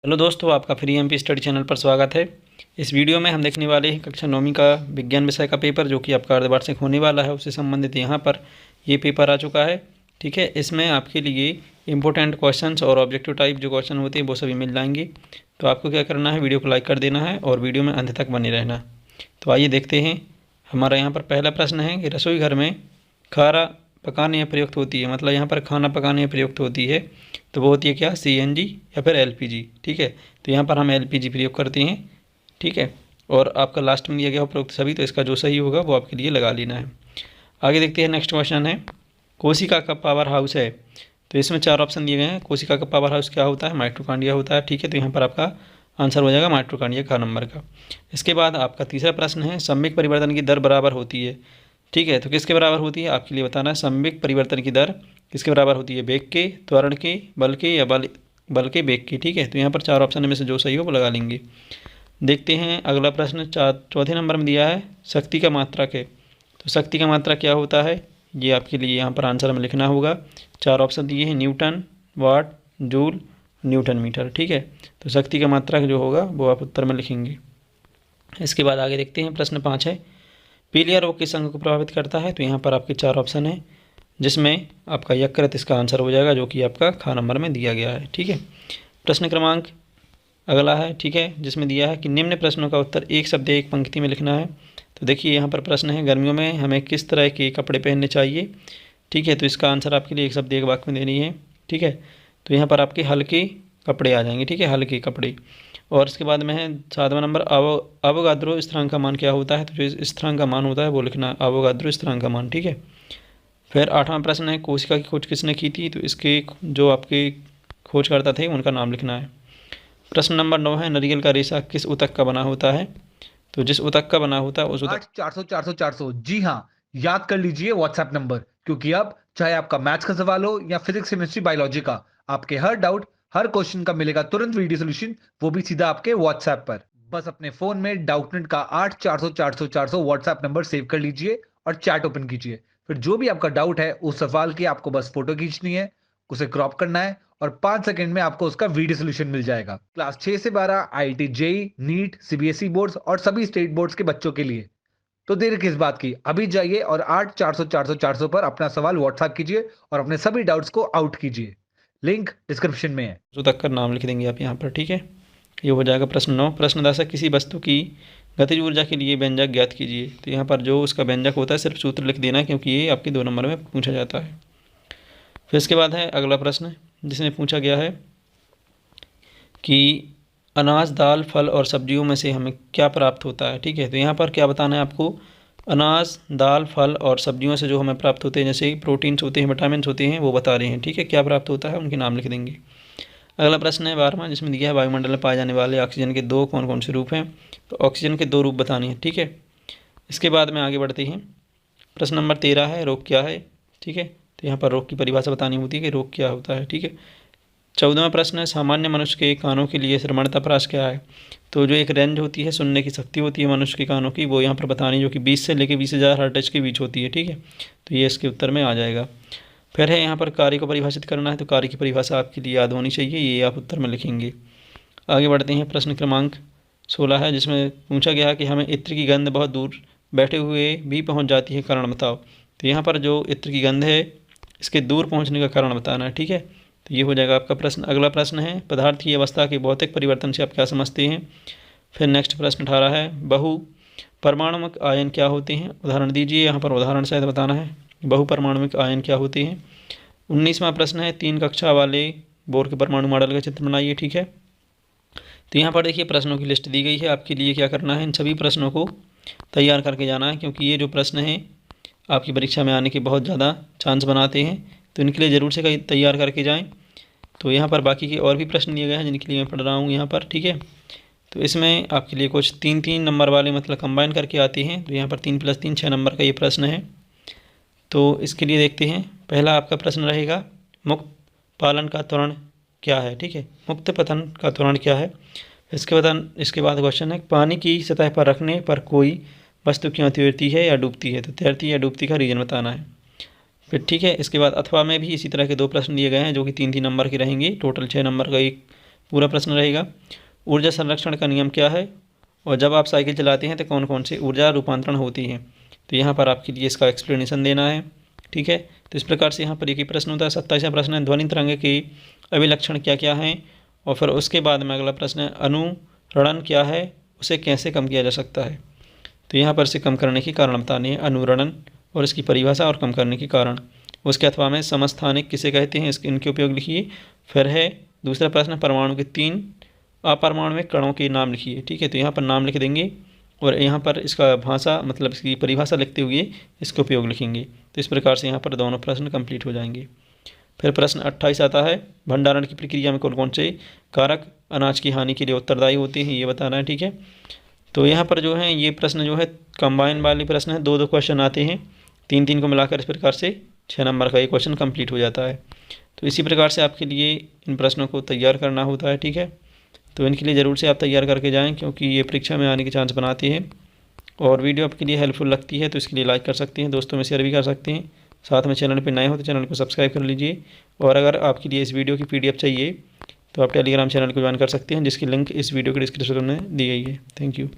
Hello दोस्तों, आपका free MP study channel पर स्वागत है। इस वीडियो में हम देखने वाले हैं कक्षा 9वीं का विज्ञान विषय का पेपर जो कि आपका अर्धवार्षिक होने वाला है, उससे संबंधित यहाँ पर ये पेपर आ चुका है। ठीक है, इसमें आपके लिए इंपॉर्टेंट क्वेश्चंस और ऑब्जेक्टिव टाइप जो क्वेश्चन होते हैं वो सभी मिल जाएंगे। तो आपको क्या करना है, वीडियो को लाइक कर देना है और वीडियो में अंत तक बने रहना। तो आइए देखते हैं। हमारा यहाँ पर पहला प्रश्न है कि रसोई घर में खाना पकाने में प्रयुक्त होती है, मतलब यहाँ पर खाना पकाने में प्रयुक्त होती है तो वो होती है क्या, सीएनजी या फिर एलपीजी। ठीक है, तो यहाँ पर हम एलपीजी प्रयोग करते हैं। ठीक है, और आपका लास्ट में दिया गया उपरोक्त सभी, तो इसका जो सही होगा वो आपके लिए लगा लेना है। आगे देखते हैं, नेक्स्ट क्वेश्चन है कोशिका का पावर हाउस है। तो इसमें 4 ऑप्शन दिए गए हैं। कोशिका का पावर हाउस क्या होता है, माइटोकॉन्ड्रिया होता है। ठीक है, तो यहाँ पर आपका आंसर हो जाएगा माइटोकॉन्ड्रिया का नंबर का। इसके बाद आपका तीसरा प्रश्न है संवेग परिवर्तन की दर बराबर होती है। ठीक है, तो किसके बराबर होती है आपके लिए बताना है। संवेग परिवर्तन की दर किसके बराबर होती है, वेग के, त्वरण के, बल के या बल के वेग की। ठीक है, तो यहाँ पर 4 ऑप्शन में से जो सही हो वो लगा लेंगे। देखते हैं अगला प्रश्न, चौथे नंबर में दिया है शक्ति का मात्रक है। तो शक्ति का मात्रक क्या होता है, ये आपके लिए यहाँ पर आंसर में लिखना होगा। 4 ऑप्शन दिए हैं, न्यूटन, वाट, जूल, न्यूटन मीटर। ठीक है, तो शक्ति का मात्रक जो होगा वो आप उत्तर में लिखेंगे। इसके बाद आगे देखते हैं, प्रश्न 5 है पीलिया रोग किस अंग को प्रभावित करता है। तो यहाँ पर आपके 4 ऑप्शन है जिसमें आपका यकृत इसका आंसर हो जाएगा, जो कि आपका ख नंबर में दिया गया है। ठीक है, प्रश्न क्रमांक अगला है, ठीक है, जिसमें दिया है कि निम्न प्रश्नों का उत्तर एक शब्द एक पंक्ति में लिखना है। तो देखिए यहाँ पर प्रश्न है गर्मियों में हमें किस तरह के कपड़े पहनने चाहिए। ठीक है, तो इसका आंसर आपके लिए एक शब्द एक वाक्य में देनी है। ठीक है, तो यहाँ पर आपके हल्के कपड़े आ जाएंगे। ठीक है, हल्के कपड़े। और इसके बाद में है 7वां नंबर, अवोगाद्रो स्थिरांक का मान क्या होता है। तो जो स्थिरांक का मान होता है वो लिखना, अवोगाद्रो स्थिरांक का मान। ठीक है, फिर 8वां प्रश्न है कोशिका की खोज किसने की थी। तो इसके जो आपके खोजकर्ता थे उनका नाम लिखना है। प्रश्न नंबर 9 है नारियल का रेशा किस ऊतक का बना होता है। तो जिस ऊतक का बना होता है उस ऊतक 400 जी हाँ, याद कर लीजिए व्हाट्सएप नंबर, क्योंकि अब चाहे आपका मैथ्स का सवाल हो या फिजिक्स केमिस्ट्री बायोलॉजी का, आपके हर डाउट हर क्वेश्चन का मिलेगा तुरंत वीडियो सोल्यूशन, वो भी सीधा आपके व्हाट्सएप पर। बस अपने फोन में डाउटनेट का 8 400 400 400 व्हाट्सएप नंबर सेव कर लीजिए और चैट ओपन कीजिए। फिर जो भी आपका डाउट है उस सवाल की आपको बस फोटो खींचनी है, उसे क्रॉप करना है और 5 सेकंड में आपको उसका वीडियो सोल्यूशन मिल जाएगा। क्लास 6 से 12 IIT JEE, NEET, CBSE boards और सभी स्टेट बोर्ड्स के बच्चों के लिए। तो देर किस बात की, अभी जाइए और 8 400 400 400 पर अपना सवाल व्हाट्सएप कीजिए और अपने सभी डाउट्स को आउट कीजिए। लिंक डिस्क्रिप्शन में है। ऊतक का नाम लिख देंगे आप यहाँ पर। ठीक है, ये हो जाएगा प्रश्न 9। प्रश्न 10 है किसी वस्तु की गतिज ऊर्जा के लिए व्यंजक ज्ञात कीजिए। तो यहाँ पर जो उसका व्यंजक होता है सिर्फ सूत्र लिख देना है, क्योंकि ये आपके 2 नंबर में पूछा जाता है। फिर इसके बाद है अगला प्रश्न जिसमें पूछा गया है कि अनाज, दाल, फल और सब्जियों में से हमें क्या प्राप्त होता है। ठीक है, तो यहाँ पर क्या बताना है आपको, अनाज, दाल, फल और सब्जियों से जो हमें प्राप्त होते हैं, जैसे प्रोटीन्स होते हैं, विटामिन होते हैं, वो बता रहे हैं। ठीक है, क्या प्राप्त होता है उनके नाम लिख देंगे। अगला प्रश्न है 12वां, जिसमें दिया है वायुमंडल में पाए जाने वाले ऑक्सीजन के 2 कौन कौन से रूप हैं। तो ऑक्सीजन के 2 रूप बताने हैं। ठीक है, इसके बाद में आगे बढ़ते हैं। प्रश्न नंबर 13 है रोग क्या है। ठीक है, तो यहाँ पर रोग की परिभाषा बतानी होती है कि रोग क्या होता है। ठीक है, 14वां प्रश्न है सामान्य मनुष्य के कानों के लिए श्रवणता ह्रास क्या है। तो जो एक रेंज होती है, सुनने की शक्ति होती है मनुष्य के कानों की, वो यहाँ पर बतानी, जो कि 20 से लेकर 20,000 हर्ट्ज के बीच होती है। ठीक है, तो ये इसके उत्तर में आ जाएगा। फिर है यहाँ पर कार्य को परिभाषित करना है। तो कार्य की परिभाषा आपके लिए याद होनी चाहिए, ये आप उत्तर में लिखेंगे। आगे बढ़ते हैं, प्रश्न क्रमांक 16 है जिसमें पूछा गया है कि हमें इत्र की गंध बहुत दूर बैठे हुए भी पहुँच जाती है, कारण बताओ। तो यहाँ पर जो इत्र की गंध है इसके दूर पहुँचने का कारण बताना है। ठीक है, तो ये हो जाएगा आपका प्रश्न। अगला प्रश्न है पदार्थ की अवस्था के भौतिक परिवर्तन से आप क्या समझते हैं। फिर नेक्स्ट प्रश्न 18 है बहु परमाणुक आयन क्या होते हैं, उदाहरण दीजिए। यहाँ पर उदाहरण सहित बताना है बहु परमाणुक आयन क्या होते हैं। 19वां प्रश्न है 3 कक्षा वाले बोर के परमाणु मॉडल का चित्र बनाइए। ठीक है, तो यहाँ पर देखिए प्रश्नों की लिस्ट दी गई है, आपके लिए क्या करना है, इन सभी प्रश्नों को तैयार करके जाना है, क्योंकि ये जो प्रश्न हैं आपकी परीक्षा में आने के बहुत ज़्यादा चांस बनाते हैं, तो इनके लिए ज़रूर से कहीं तैयार करके जाएं। तो यहाँ पर बाकी के और भी प्रश्न दिए गए हैं जिनके लिए मैं पढ़ रहा हूँ यहाँ पर। ठीक है, तो इसमें आपके लिए कुछ 3-3 नंबर वाले मतलब कंबाइन करके आती हैं। तो यहाँ पर 3 + 3 6 नंबर का ये प्रश्न है। तो इसके लिए देखते हैं, पहला आपका प्रश्न रहेगा मुक्त पालन का त्वरण क्या है। ठीक है, मुक्त पतन का त्वरण क्या है। इसके बाद क्वेश्चन है पानी की सतह पर रखने पर कोई वस्तु क्यों तैरती है या डूबती है। तो तैरती या डूबती का रीजन बताना है। फिर ठीक है, इसके बाद अथवा में भी इसी तरह के 2 प्रश्न दिए गए हैं जो कि 3-3 नंबर के रहेंगे। टोटल 6 नंबर का एक पूरा प्रश्न रहेगा। ऊर्जा संरक्षण का नियम क्या है, और जब आप साइकिल चलाते हैं तो कौन कौन सी ऊर्जा रूपांतरण होती है, तो यहाँ पर आपके लिए इसका एक्सप्लेनेशन देना है। ठीक है, तो इस प्रकार से यहाँ पर एक ही प्रश्न होता है। 27वां प्रश्न है ध्वनि तरंग के अभिलक्षण क्या क्या हैं, और फिर उसके बाद में अगला प्रश्न है अनुरणन क्या है, उसे कैसे कम किया जा सकता है। तो यहाँ पर से कम करने के कारण बताने हैं, अनुरणन और इसकी परिभाषा और कम करने के कारण। उसके अथवा में समस्थानिक किसे कहते हैं, इसके इनके उपयोग लिखिए। फिर है दूसरा प्रश्न परमाणु के 3 अपरमाणुविक कणों के नाम लिखिए। ठीक है, तो यहाँ पर नाम लिख देंगे और यहाँ पर इसका भाषा मतलब इसकी परिभाषा लिखते हुए इसका उपयोग लिखेंगे। तो इस प्रकार से यहाँ पर दोनों प्रश्न कंप्लीट हो जाएंगे। फिर प्रश्न 28 आता है भंडारण की प्रक्रिया में कौन कौन से कारक अनाज की हानि के लिए उत्तरदायी होते हैं, ये बताना है। ठीक है, तो यहाँ पर जो है ये प्रश्न जो है कंबाइन वाले प्रश्न है, 2 क्वेश्चन आते हैं, 3 को मिलाकर इस प्रकार से 6 नंबर का ये क्वेश्चन कंप्लीट हो जाता है। तो इसी प्रकार से आपके लिए इन प्रश्नों को तैयार करना होता है। ठीक है, तो इनके लिए ज़रूर से आप तैयार करके जाएं, क्योंकि ये परीक्षा में आने के चांस बनाते हैं। और वीडियो आपके लिए हेल्पफुल लगती है तो इसके लिए लाइक कर सकते हैं, दोस्तों में शेयर भी कर सकते हैं। साथ में चैनल पर नए हो तो चैनल को सब्सक्राइब कर लीजिए। और अगर आपके लिए इस वीडियो की PDF चाहिए तो आप टेलीग्राम चैनल को ज्वाइन कर सकते हैं, जिसकी लिंक इस वीडियो के डिस्क्रिप्शन में दी गई है। Thank you.